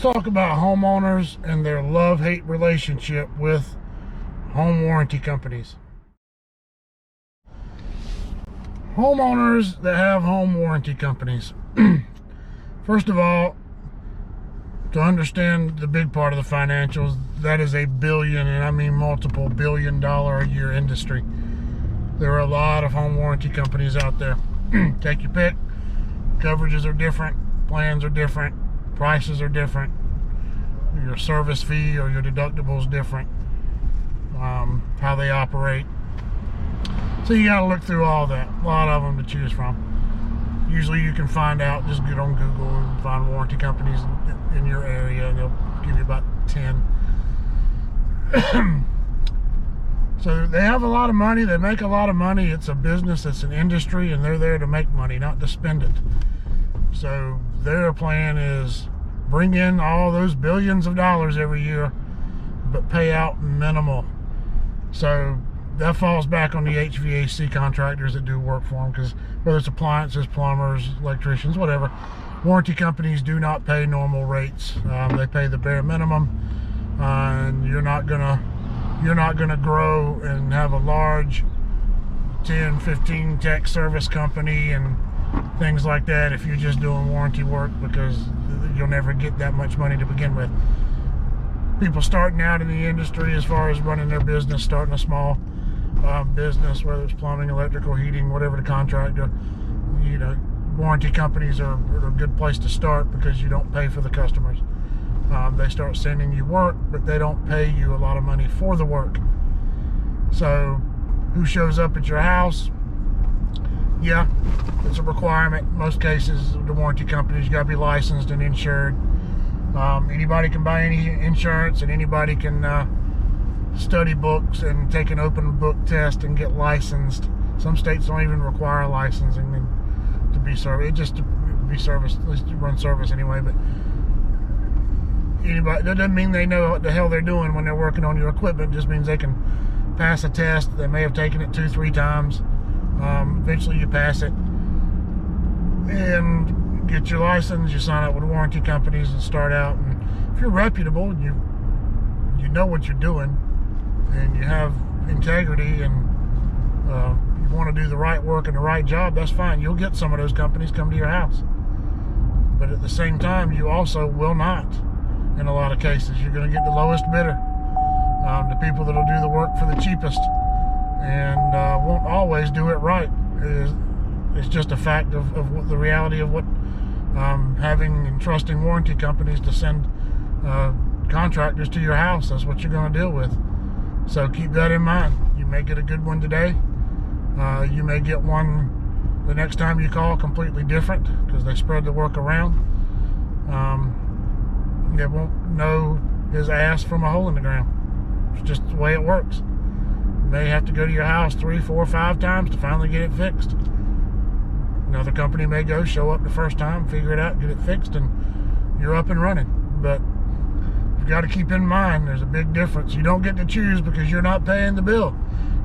Talk about homeowners and their love-hate relationship with home warranty companies. Homeowners that have home warranty companies. First of all, to understand the big part of the financials, that is a billion, and I mean multiple $billion a year industry. There are a lot of home warranty companies out there. Take your pick. Coverages are different, plans are different, prices are different, your service fee or your deductible is different, how they operate. So you got to look through all that. A lot of them to choose from. Usually you can find out, just get on Google and find warranty companies in your area, and they'll give you about 10. So they have a lot of money, they make a lot of money. It's a business, it's an industry, and they're there to make money, not to spend it. So their plan is bring in all those billions of dollars every year, but pay out minimal. So that falls back on the HVAC contractors that do work for them, because whether it's appliances, plumbers, electricians, whatever, warranty companies do not pay normal rates. They pay the bare minimum, and you're not gonna grow and have a large 10, 15 tech service company and things like that if you're just doing warranty work, because you'll never get that much money to begin with. People starting out in the industry, as far as running their business, starting a small business, whether it's plumbing, electrical, heating, whatever the contractor, warranty companies are a good place to start, because you don't pay for the customers. They start sending you work, but they don't pay you a lot of money for the work. So who shows up at your house? Yeah, it's a requirement. In most cases, the warranty companies, you got to be licensed and insured. Anybody can buy any insurance, and anybody can study books and take an open book test and get licensed. Some states don't even require licensing to be serviced. Just to be serviced, at least to run service anyway. But anybody, that doesn't mean they know what the hell they're doing when they're working on your equipment. It just means they can pass a test. They may have taken it 2-3 times. Eventually you pass it and get your license. You sign up with warranty companies and start out. And if you're reputable and you know what you're doing and you have integrity and you want to do the right work and the right job, that's fine. You'll get some of those companies come to your house. But at the same time, you also will not. In a lot of cases, you're going to get the lowest bidder, the people that'll do the work for the cheapest, and won't always do it right. It's just a fact of what the reality of what having and trusting warranty companies to send contractors to your house. That's what you're going to deal with. So keep that in mind. You may get a good one today. You may get one the next time you call completely different, because they spread the work around. They won't know his ass from a hole in the ground. It's just the way it works. You may have to go to your house 3, 4, 5 times to finally get it fixed. Another company may go, show up the first time, figure it out, get it fixed, and you're up and running. But you've got to keep in mind there's a big difference. You don't get to choose because you're not paying the bill.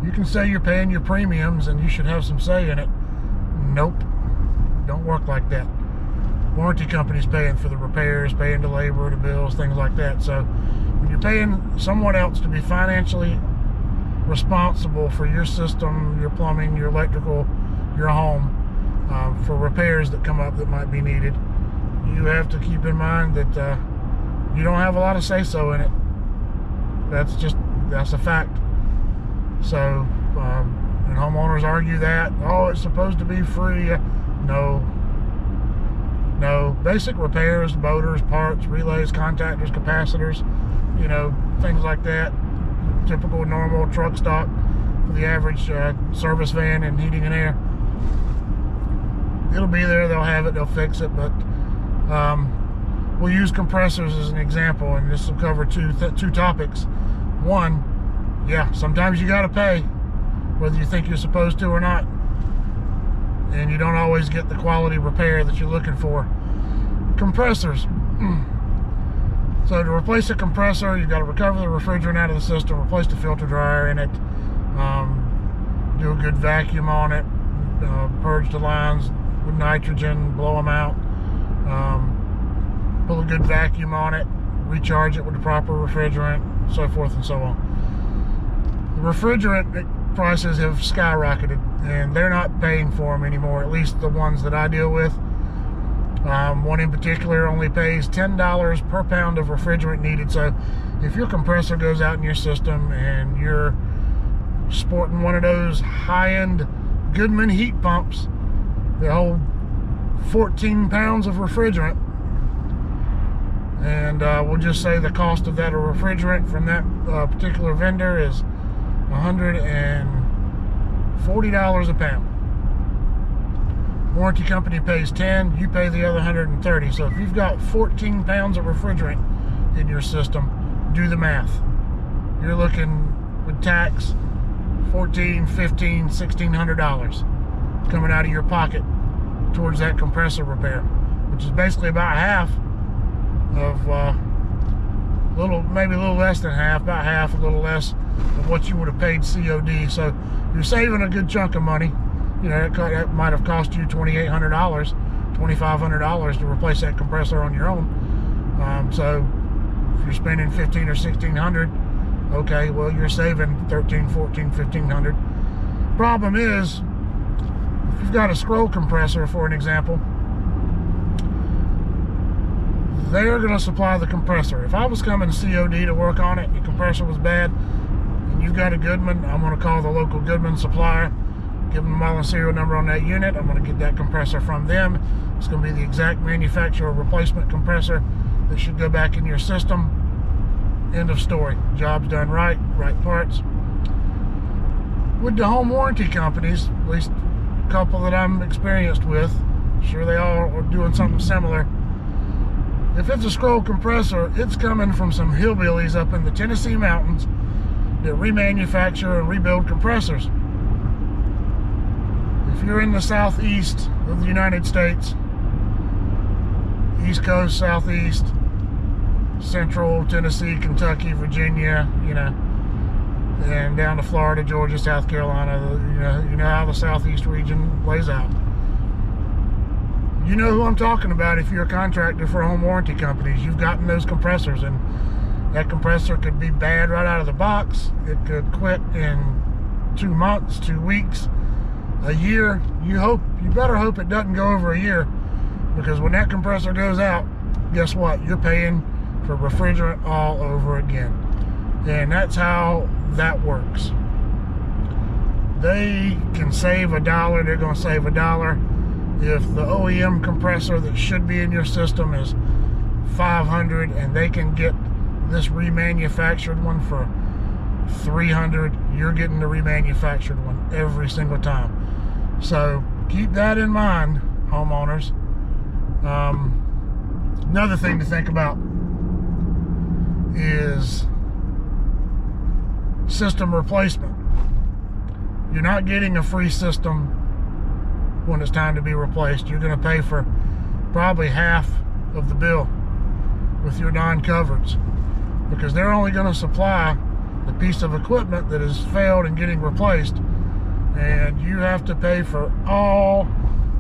You can say you're paying your premiums and you should have some say in it. Nope. Don't work like that. Warranty companies paying for the repairs, paying the labor, the bills, things like that. So when you're paying someone else to be financially responsible for your system, your plumbing, your electrical, your home, for repairs that come up that might be needed, you have to keep in mind that you don't have a lot of say-so in it. That's a fact. So and homeowners argue that, oh, it's supposed to be free. No, basic repairs, motors, parts, relays, contactors, capacitors, things like that. Typical normal truck stock for the average service van and heating and air. It'll be there, they'll have it, they'll fix it, but we'll use compressors as an example, and this will cover two topics. One, yeah, sometimes you gotta pay, whether you think you're supposed to or not. And you don't always get the quality repair that you're looking for. Compressors. So to replace a compressor, you've got to recover the refrigerant out of the system, replace the filter dryer in it, do a good vacuum on it, purge the lines with nitrogen, blow them out. pull a good vacuum on it, recharge it with the proper refrigerant, so forth and so on. The refrigerant prices have skyrocketed, and they're not paying for them anymore, at least the ones that I deal with. One in particular only pays $10 per pound of refrigerant needed. So if your compressor goes out in your system and you're sporting one of those high-end Goodman heat pumps that hold 14 pounds of refrigerant, and we'll just say the cost of that refrigerant from that particular vendor is $140 a pound. Warranty company pays 10, you pay the other 130. So if you've got 14 pounds of refrigerant in your system, do the math. You're looking with tax $1,400, $1,500, $1,600 coming out of your pocket towards that compressor repair, which is basically about half of maybe a little less than half, about half, a little less of what you would have paid COD. So you're saving a good chunk of money. You know, it might have cost you $2,800, $2,500 to replace that compressor on your own. So if you're spending $1,500 or $1,600, okay, well, you're saving $1,300, $1,400, $1,500. Problem is, if you've got a scroll compressor, for an example, they're going to supply the compressor. If I was coming COD to work on it, your compressor was bad, and you've got a Goodman, I'm going to call the local Goodman supplier, give them the model and serial number on that unit. I'm going to get that compressor from them. It's going to be the exact manufacturer replacement compressor that should go back in your system. End of story. Job's done right, right parts. With the home warranty companies, at least a couple that I'm experienced with, sure they all are doing something similar. If it's a scroll compressor, it's coming from some hillbillies up in the Tennessee mountains that remanufacture and rebuild compressors. If you're in the southeast of the United States, East Coast, Southeast, Central, Tennessee, Kentucky, Virginia, you know, and down to Florida, Georgia, South Carolina, you know how the Southeast region lays out. You know who I'm talking about if you're a contractor for home warranty companies. You've gotten those compressors, and that compressor could be bad right out of the box. It could quit in 2 months, 2 weeks, a year. You better hope it doesn't go over a year, because when that compressor goes out, guess what? You're paying for refrigerant all over again. And that's how that works. They can save $1, they're going to save $1. If the OEM compressor that should be in your system is $500 and they can get this remanufactured one for $300, you're getting the remanufactured one every single time. So keep that in mind, homeowners. Another thing to think about is system replacement. You're not getting a free system when it's time to be replaced. You're going to pay for probably half of the bill with your non-covereds, because they're only going to supply the piece of equipment that has failed and getting replaced, and you have to pay for all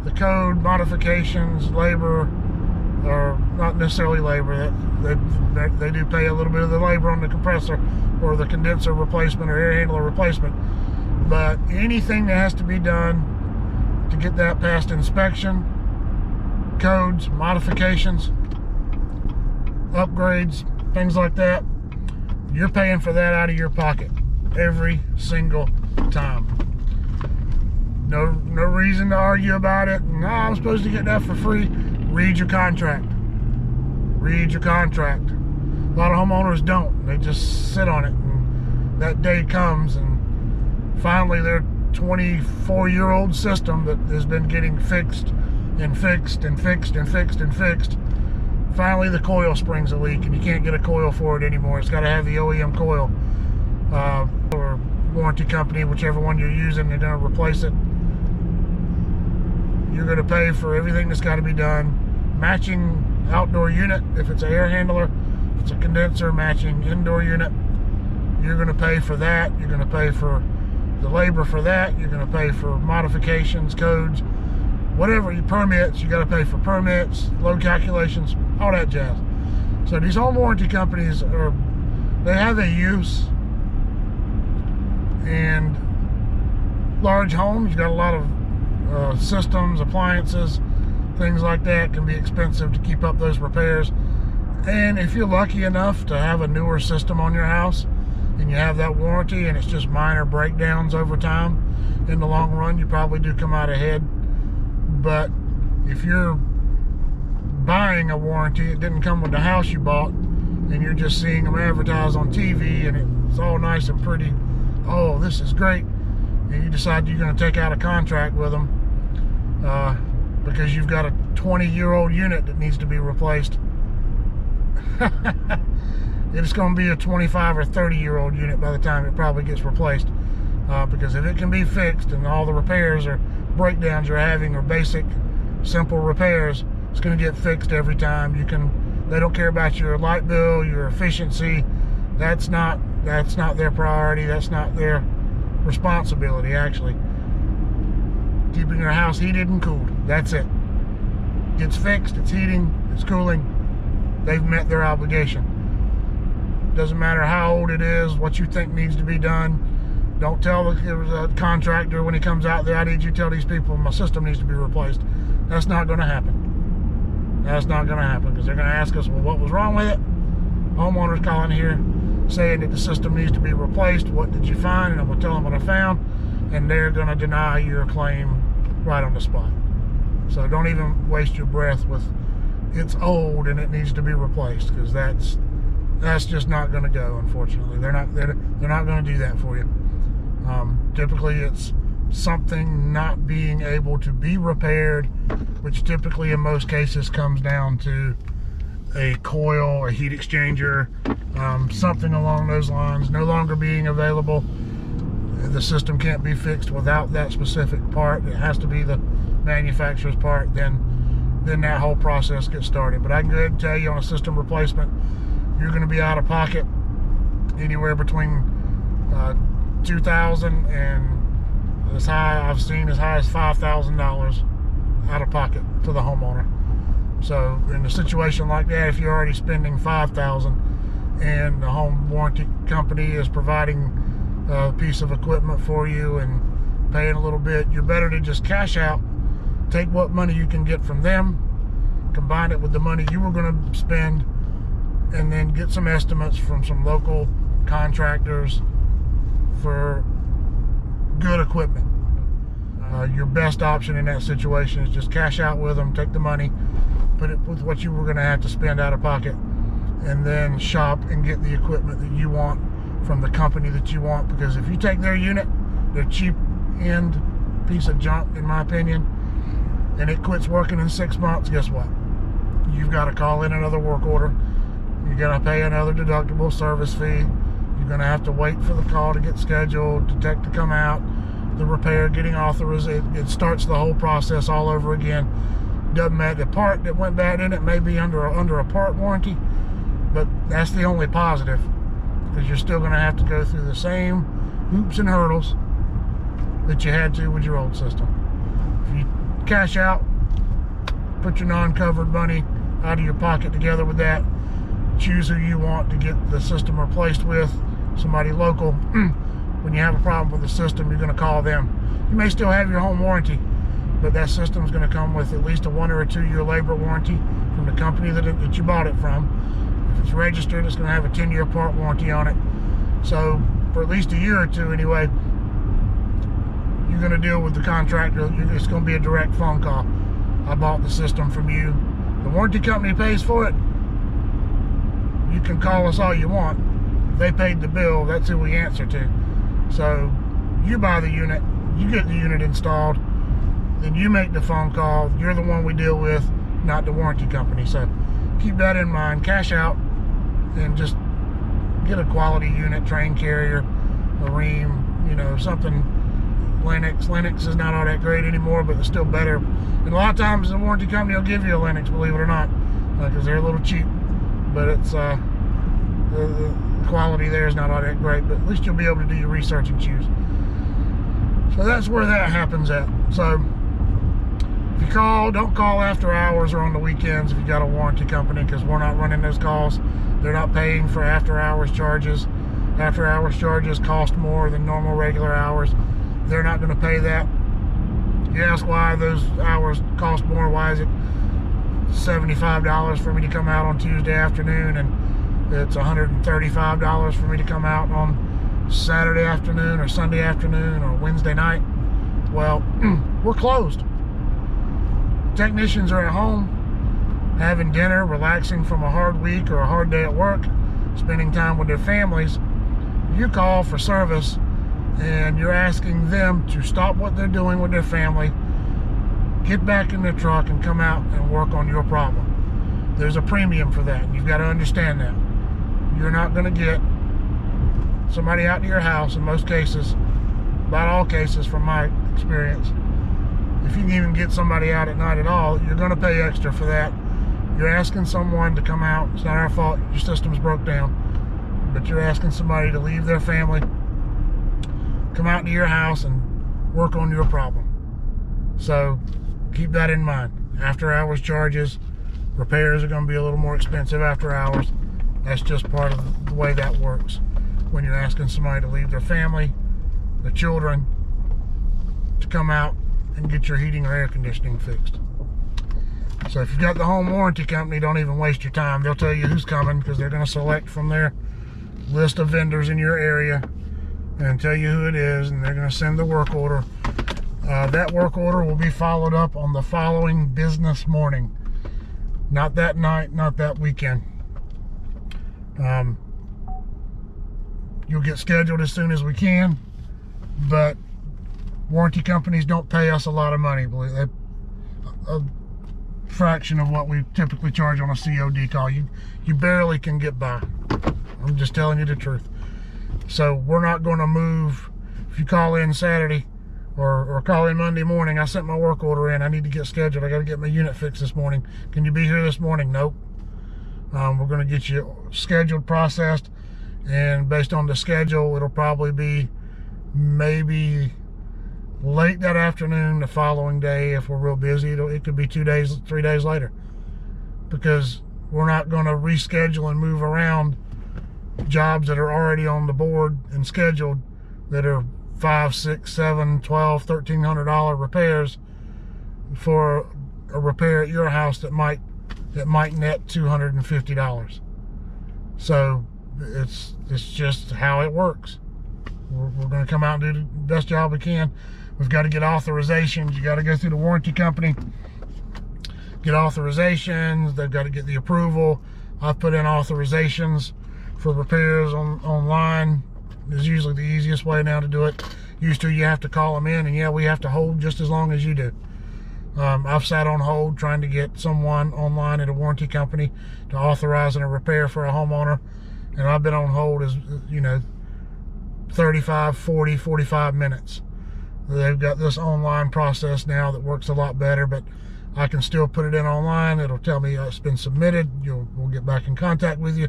the code modifications, labor, or not necessarily labor. They do pay a little bit of the labor on the compressor or the condenser replacement or air handler replacement, but anything that has to be done to get that past inspection, codes, modifications, upgrades, things like that, you're paying for that out of your pocket every single time. No reason to argue about it. No, I'm supposed to get that for free. Read your contract. Read your contract. A lot of homeowners don't. They just sit on it, and that day comes, and finally their 24-year-old system that has been getting fixed and fixed and fixed and fixed and fixed, finally the coil springs a leak and you can't get a coil for it anymore. It's got to have the OEM coil, or warranty company, whichever one you're using, they're going to replace it. You're going to pay for everything that's got to be done. Matching outdoor unit, if it's an air handler, if it's a condenser, matching indoor unit, you're going to pay for that. You're going to pay for the labor for that. You're going to pay for modifications, codes, whatever, your permits, you got to pay for permits, load calculations, all that jazz. So these home warranty companies they have a use. And large homes, you got a lot of systems, appliances, things like that, can be expensive to keep up those repairs. And if you're lucky enough to have a newer system on your house and you have that warranty and it's just minor breakdowns over time, in the long run you probably do come out ahead. But if you're buying a warranty, it didn't come with the house you bought, and you're just seeing them advertised on TV and it's all nice and pretty, oh, this is great, and you decide you're going to take out a contract with them because you've got a 20-year-old unit that needs to be replaced. It's going to be a 25 or 30-year-old unit by the time it probably gets replaced, because if it can be fixed and all the repairs or breakdowns you're having are basic, simple repairs, it's going to get fixed every time. They don't care about your light bill, your efficiency. That's not their priority. That's not their responsibility, actually. Keeping your house heated and cooled, that's it. Gets fixed, it's heating, it's cooling, they've met their obligation. Doesn't matter how old it is, what you think needs to be done. Don't tell the contractor when he comes out there, I need you to tell these people my system needs to be replaced. That's not going to happen. That's not going to happen, because they're going to ask us, well, what was wrong with it? Homeowners calling here saying that the system needs to be replaced. What did you find? And I'm going to tell them what I found, and they're going to deny your claim right on the spot. So don't even waste your breath with it's old and it needs to be replaced, because that's just not going to go. Unfortunately, they're not going to do that for you. Typically, it's something not being able to be repaired, which typically in most cases comes down to a coil, a heat exchanger, something along those lines no longer being available. The system can't be fixed without that specific part. It has to be the manufacturer's part. Then that whole process gets started. But I can go ahead and tell you, on a system replacement, you're going to be out of pocket anywhere between $2,000 and I've seen as high as $5,000 out of pocket to the homeowner. So in a situation like that, if you're already spending $5,000 and the home warranty company is providing a piece of equipment for you and paying a little bit, you're better to just cash out, take what money you can get from them, combine it with the money you were going to spend, and then get some estimates from some local contractors for good equipment. Your best option in that situation is just cash out with them, take the money, put it with what you were going to have to spend out of pocket, and then shop and get the equipment that you want from the company that you want. Because if you take their unit, their cheap end piece of junk, in my opinion, and it quits working in 6 months, guess what? You've got to call in another work order. You're going to pay another deductible service fee. You're going to have to wait for the call to get scheduled, the tech to come out, the repair, getting authorized. It starts the whole process all over again. Doesn't matter. The part that went bad in it may be under a part warranty, but that's the only positive, because you're still going to have to go through the same hoops and hurdles that you had to with your old system. If you cash out, put your non-covered money out of your pocket together with that, choose who you want to get the system replaced with, somebody local. When you have a problem with the system, you're going to call them. You may still have your home warranty, but that system is going to come with at least a 1 or 2 year labor warranty from the company that you bought it from. If it's registered, it's going to have a 10-year part warranty on it. So for at least a year or two anyway, you're going to deal with the contractor. It's going to be a direct phone call. I bought the system from you. The warranty company pays for it. You can call us all you want. If they paid the bill, that's who we answer to. So you buy the unit, you get the unit installed, then you make the phone call. You're the one we deal with, not the warranty company. So keep that in mind. Cash out and just get a quality unit, train carrier, a Rheem, something. Linux is not all that great anymore, but it's still better. And a lot of times the warranty company will give you a Linux, believe it or not, because they're a little cheap. But it's the quality there is not all that great, but at least you'll be able to do your research and choose. So that's where that happens at. So If you call, don't call after hours or on the weekends if you got a warranty company, because we're not running those calls. They're not paying for after hours charges. After hours charges cost more than normal regular hours. They're not going to pay that. You ask why those hours cost more. Why is it $75 for me to come out on Tuesday afternoon and it's $135 for me to come out on Saturday afternoon or Sunday afternoon or Wednesday night? Well, we're closed. Technicians are at home having dinner, relaxing from a hard week or a hard day at work, spending time with their families. You call for service and you're asking them to stop what they're doing with their family, get back in their truck and come out and work on your problem. There's a premium for that, and you've got to understand that. You're not going to get somebody out to your house in most cases, about all cases from my experience. If you can even get somebody out at night at all, you're going to pay extra for that. You're asking someone to come out. It's not our fault your system's broke down, but you're asking somebody to leave their family, come out to your house and work on your problem. So keep that in mind. After hours charges, repairs are going to be a little more expensive after hours. That's just part of the way that works. When you're asking somebody to leave their family, their children, to come out and get your heating or air conditioning fixed. So if you've got the home warranty company, don't even waste your time. They'll tell you who's coming, because they're going to select from their list of vendors in your area and tell you who it is, and they're going to send the work order. That work order will be followed up on the following business morning. Not that night, not that weekend. You'll get scheduled as soon as we can, but warranty companies don't pay us a lot of money. A fraction of what we typically charge on a COD call. You barely can get by. I'm just telling you the truth. So we're not going to move. If you call in Saturday or call in Monday morning, I sent my work order in, I need to get scheduled, I got to get my unit fixed this morning. Can you be here this morning? Nope. We're going to get you scheduled, processed, and based on the schedule, it'll probably be maybe late that afternoon the following day. If we're real busy, it could be 2 days, 3 days later, because we're not going to reschedule and move around jobs that are already on the board and scheduled that are $5, $6, $7, $12, $1,300 repairs for a repair at your house that might net $250. So it's just how it works. We're going to come out and do the best job we can. We've got to get authorizations. You got to go through the warranty company, get authorizations. They've got to get the approval. I've put in authorizations for repairs online. Is usually the easiest way now to do it. Used to, you have to call them in, and yeah, we have to hold just as long as you do. I've sat on hold trying to get someone online at a warranty company to authorize a repair for a homeowner, and I've been on hold as 35, 40, 45 minutes. They've got this online process now that works a lot better, but I can still put it in online. It'll tell me it's been submitted. We'll get back in contact with you,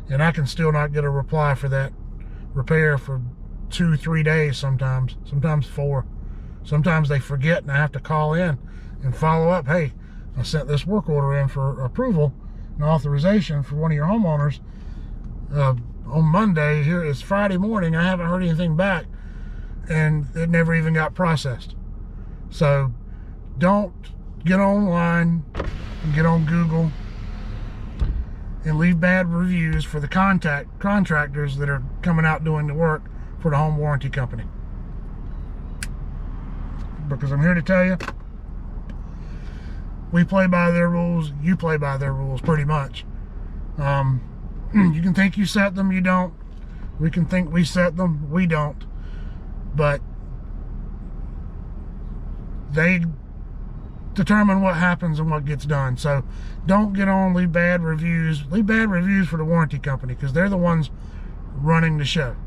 and I can still not get a reply for that repair for 2-3 days sometimes 4. Sometimes they forget and I have to call in and follow up. Hey, I sent this work order in for approval and authorization for one of your homeowners on Monday. Here it's Friday morning. I haven't heard anything back, and it never even got processed. So don't get online and get on Google and leave bad reviews for the contractors that are coming out doing the work for the home warranty company. Because I'm here to tell you, we play by their rules, you play by their rules pretty much. You can think you set them, you don't. We can think we set them, we don't. But they determine what happens and what gets done. So don't get on, leave bad reviews. Leave bad reviews for the warranty company, because they're the ones running the show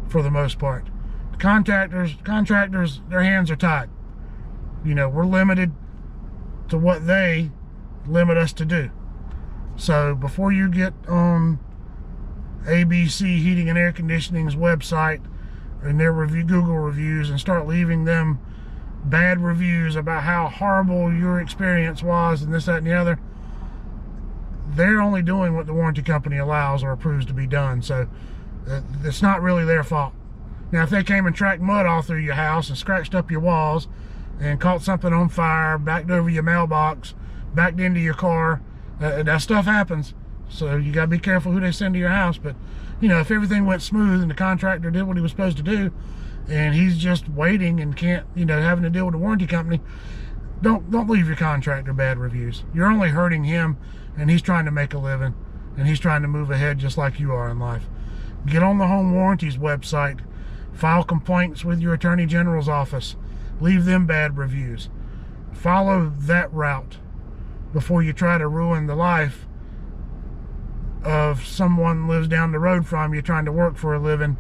for the most part. The contractors, their hands are tied. We're limited to what they limit us to do. So before you get on ABC Heating and Air Conditioning's website and their Google reviews and start leaving them bad reviews about how horrible your experience was and this, that, and the other, they're only doing what the warranty company allows or approves to be done. So it's not really their fault. Now, if they came and tracked mud all through your house and scratched up your walls and caught something on fire, backed over your mailbox, backed into your car, that stuff happens. So you got to be careful who they send to your house. But, you know, if everything went smooth and the contractor did what he was supposed to do, and he's just waiting and can't, you know, having to deal with the warranty company, don't leave your contractor bad reviews. You're only hurting him, and he's trying to make a living, and he's trying to move ahead just like you are in life. Get on the home warranties website, file complaints with your attorney general's office, leave them bad reviews. Follow that route before you try to ruin the life of someone who lives down the road from you trying to work for a living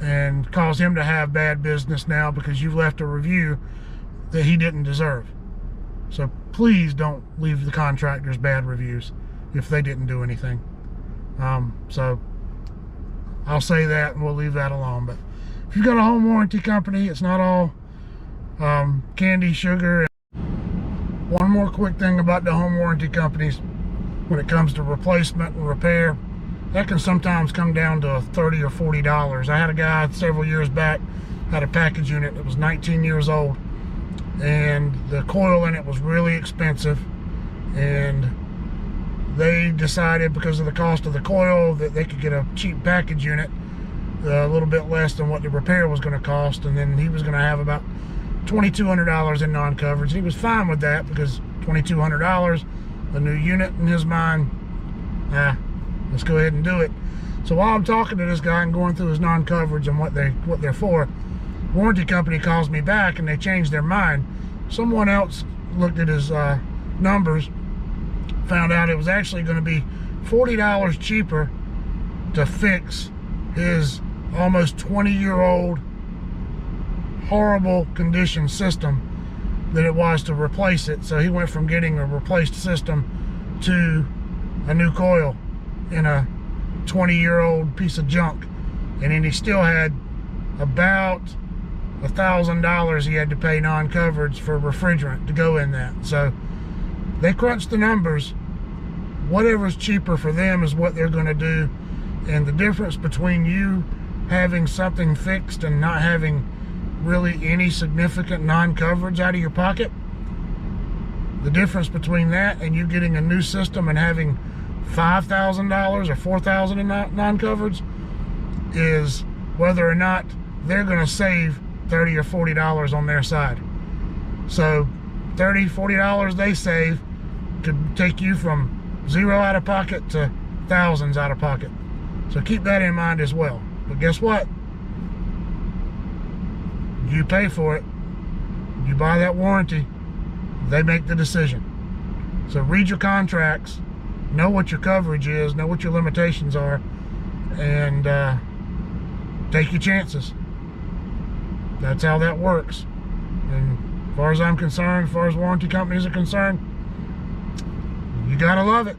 and cause him to have bad business now because you've left a review that he didn't deserve. So please don't leave the contractors bad reviews if they didn't do anything. So I'll say that and we'll leave that alone. But if you've got a home warranty company, it's not all candy, sugar. One more quick thing about the home warranty companies when it comes to replacement and repair, that can sometimes come down to $30 or $40. I had a guy several years back, had a package unit that was 19 years old, and the coil in it was really expensive, and they decided because of the cost of the coil that they could get a cheap package unit, a little bit less than what the repair was going to cost, and then he was going to have about $2,200 in non-coverage. He was fine with that because $2,200, a new unit in his mind, let's go ahead and do it. So while I'm talking to this guy and going through his non-coverage and what they're for, warranty company calls me back and they changed their mind. Someone else looked at his numbers, found out it was actually going to be $40 cheaper to fix his almost 20-year-old horrible condition system than it was to replace it. So he went from getting a replaced system to a new coil in a 20-year-old piece of junk, and then he still had about $1,000 he had to pay non-coverage for refrigerant to go in that. So they crunched the numbers. Whatever's cheaper for them is what they're going to do, and the difference between you having something fixed and not having really any significant non-coverage out of your pocket, the difference between that and you getting a new system and having $5,000 or $4,000 in non-coverage is whether or not they're going to save $30 or $40 on their side. So $30, $40 they save could take you from zero out of pocket to thousands out of pocket. So keep that in mind as well. But guess what? You pay for it. You buy that warranty. They make the decision. So read your contracts, know what your coverage is, know what your limitations are, and take your chances. That's how that works. And as far as I'm concerned, as far as warranty companies are concerned, you gotta love it.